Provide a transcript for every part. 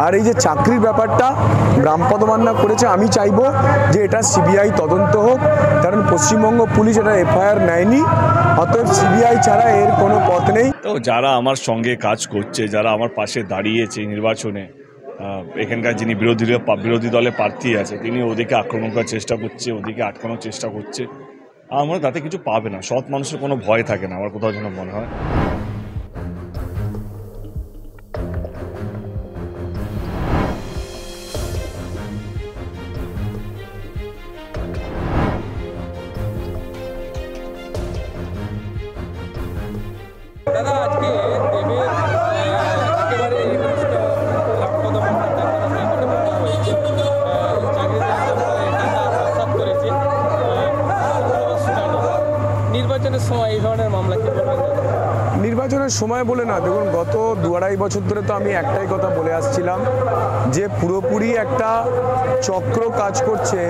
আর এই যে চাকরির ব্যাপারটা রামপদ মান্না করেছে, আমি চাইবো যে এটা সিবিআই তদন্ত হোক, কারণ পশ্চিমবঙ্গ পুলিশ এটা এফআইআর নেয়নি, অতএব সিবিআই ছাড়া এর কোনো পথ নেই। তো যারা আমার সঙ্গে কাজ করছে, যারা আমার পাশে দাঁড়িয়েছে নির্বাচনে, এখানকার যিনি বিরোধী দলে প্রার্থী আছে তিনি ওদিকে আক্রমণ করার চেষ্টা করছে, ওদিকে আটকানোর চেষ্টা করছে, আমার তাতে কিছু পাবে না। সৎ মানুষের কোনো ভয় থাকে না আমার কোথাও যেন মনে হয়। দাদা, আজকে দেবের একেবারে নির্বাচনের সময় এই ধরনের মামলা কি বলবেন? নির্বাচনের সময় বলে না, দেখুন গত 2-2.5 বছর ধরে তো আমি একটাই কথা বলে আসছিলাম যে পুরোপুরি একটা চক্র কাজ করছে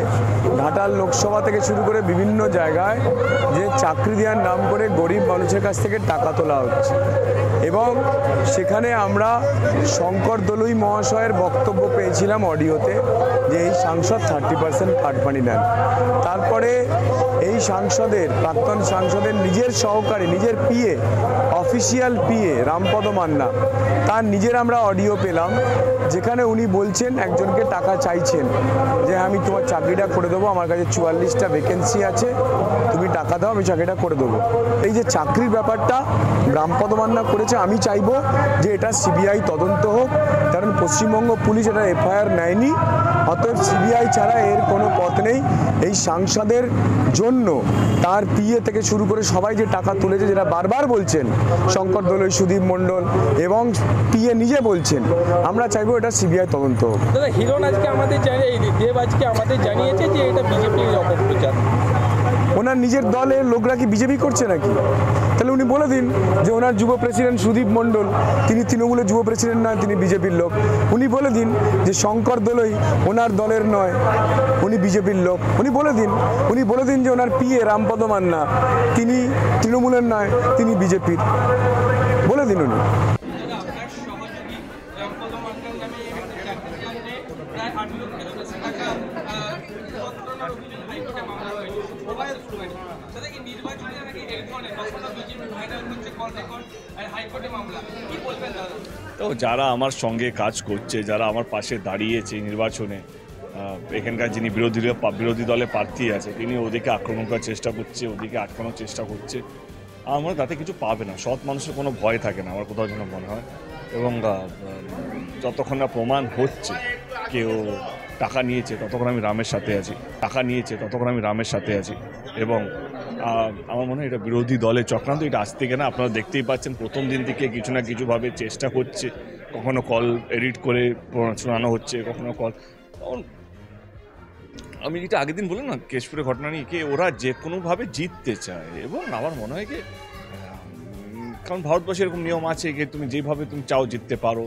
ঘাটাল লোকসভা থেকে শুরু করে বিভিন্ন জায়গায়, যে চাকরি দেওয়ার নাম করে গরিব মানুষের কাছ থেকে টাকা তোলা হচ্ছে। এবং সেখানে আমরা শঙ্কর দলুই মহাশয়ের বক্তব্য পেয়েছিলাম অডিওতে যে এই সাংসদ 30% কাটমানি নেন। তারপরে এই সাংসদের, প্রাক্তন সাংসদের নিজের সহকারী, নিজের PA, official PA Rampada Manna, তার নিজের আমরা অডিও পেলাম যেখানে উনি বলছেন একজনকে টাকা চাইছেন যে আমি তোমার চাকরিটা করে দেবো, আমার কাছে 44টা ভ্যাকেন্সি আছে, তুমি টাকা দাও, আমি চাকরিটা করে দেবো। এই যে চাকরির ব্যাপারটা রামপদ মান্না করেছে, আমি চাইবো যে এটা সিবিআই তদন্ত হোক, কারণ পশ্চিমবঙ্গ পুলিশ এটা এফআইআর নেয়নি, অতএব সিবিআই ছাড়া এর কোনো পথ নেই। এই সাংসদের জন্য তার পিএ থেকে শুরু করে সবাই যে টাকা তুলেছে, যেটা বারবার বলছেন শঙ্কর দলুই, সুদীপ মণ্ডল এবং পিএ নিজে বলছেন, আমরা চাইবো এটা সিবিআই তদন্ত হোক। দাদা, হিরণ আজকে আমাদের দেব আজকে আমাদের জানিয়েছে যে এটা বিজেপির অপপ্রচার। ওনার নিজের দলের লোকরা কি বিজেপি করছে নাকি? তাহলে উনি বলে দিন যে ওনার যুব প্রেসিডেন্ট সুদীপ মণ্ডল তিনি তৃণমূলের যুব প্রেসিডেন্ট নয়, তিনি বিজেপির লোক। উনি বলে দিন যে শঙ্কর দলুই ওনার দলের নয়, উনি বিজেপির লোক। উনি বলে দিন যে ওনার পিএ রামপদ মান্না তিনি তৃণমূলের নয়, তিনি বিজেপির। বলে দিন উনি। তো যারা আমার সঙ্গে কাজ করছে, যারা আমার পাশে দাঁড়িয়েছে নির্বাচনে, এখানকার যিনি বিরোধী দলে প্রার্থী আছে তিনি ওদিকে আক্রমণ করার চেষ্টা করছে, ওদিকে আটকানোর চেষ্টা করছে, আমার তাতে কিছু পাবে না। সৎ মানুষের কোনো ভয় থাকে না আমার কোথাও যেন মনে হয়। এবং যতক্ষণ না প্রমাণ হচ্ছে কেউ টাকা নিয়েছে, ততক্ষণ আমি রামের সাথে আছি। এবং আমার মনে হয় এটা বিরোধী দলের চক্রান্ত, এটা আজ থেকে না, আপনারা দেখতেই পাচ্ছেন প্রথম দিন থেকে কিছু না কিছুভাবে চেষ্টা করছে, কখনো কল এডিট করে শোনানো হচ্ছে, কখনো কল। আমি যেটা আগের দিন বললাম না কেশপুরের ঘটনা নিয়ে, কি ওরা যে কোনোভাবে জিততে চায়। এবং আমার মনে হয় কি, কারণ ভারতবর্ষে এরকম নিয়ম আছে যে তুমি যেভাবে তুমি চাও জিততে পারো,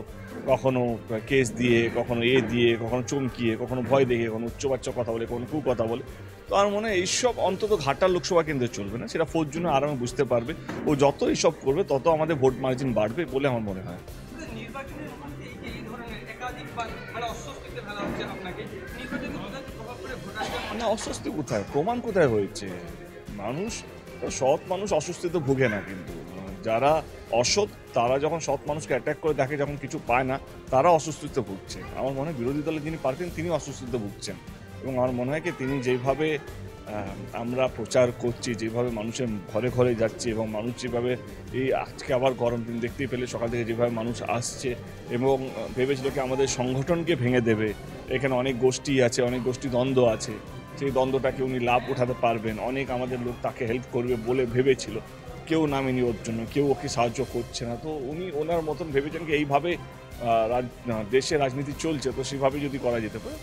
কখনো কেস দিয়ে, কখনো দিয়ে, কখনো চমকিয়ে, কখনো ভয় দেখে, কখনো উচ্চবাচ্য কথা বলে, কখনো কথা বলে। তো আমার মনে হয় এইসব অন্তত ঘাটাল লোকসভা কেন্দ্রে চলবে না, সেটা ফোর্থ জুনে আরামে বুঝতে পারবে। ও যত এইসব করবে তত আমাদের ভোট মার্জিন বাড়বে বলে আমার মনে হয়। না, অস্বস্তি কোথায়, প্রমাণ কোথায় হয়েছে? সৎ মানুষ অস্বস্তিতে ভুগে না, কিন্তু যারা অসৎ তারা যখন সৎ মানুষকে অ্যাটাক করে দেখে, যখন কিছু পায় না, তারা অস্বস্তিতে ভুগছে। আমার মনে হয় বিরোধী দলে যিনি প্রার্থী তিনি অস্বস্তিতে ভুগছেন। এবং আমার মনে হয় কি তিনি যেভাবে আমরা প্রচার করছি, যেভাবে মানুষের ঘরে ঘরে যাচ্ছে, এবং মানুষ যেভাবে এই আজকে আবার গরম দিন দেখতেই পেলে সকাল থেকে যেভাবে মানুষ আসছে এবং ভেবেছিল কি আমাদের সংগঠনকে ভেঙে দেবে, এখানে অনেক গোষ্ঠী আছে, অনেক গোষ্ঠী দ্বন্দ্ব আছে, সেই দ্বন্দ্বটাকে উনি লাভ উঠাতে পারবেন, অনেক আমাদের লোক তাকে হেল্প করবে বলে ভেবেছিল, কেউ নামেনি ওর জন্য, কেউ ওকে সাহায্য করছে না। তো উনি ওনার মতন ভেবেছেন কি এইভাবে দেশে রাজনীতি চলছে, তো সেভাবে যদি করা যেতে পারে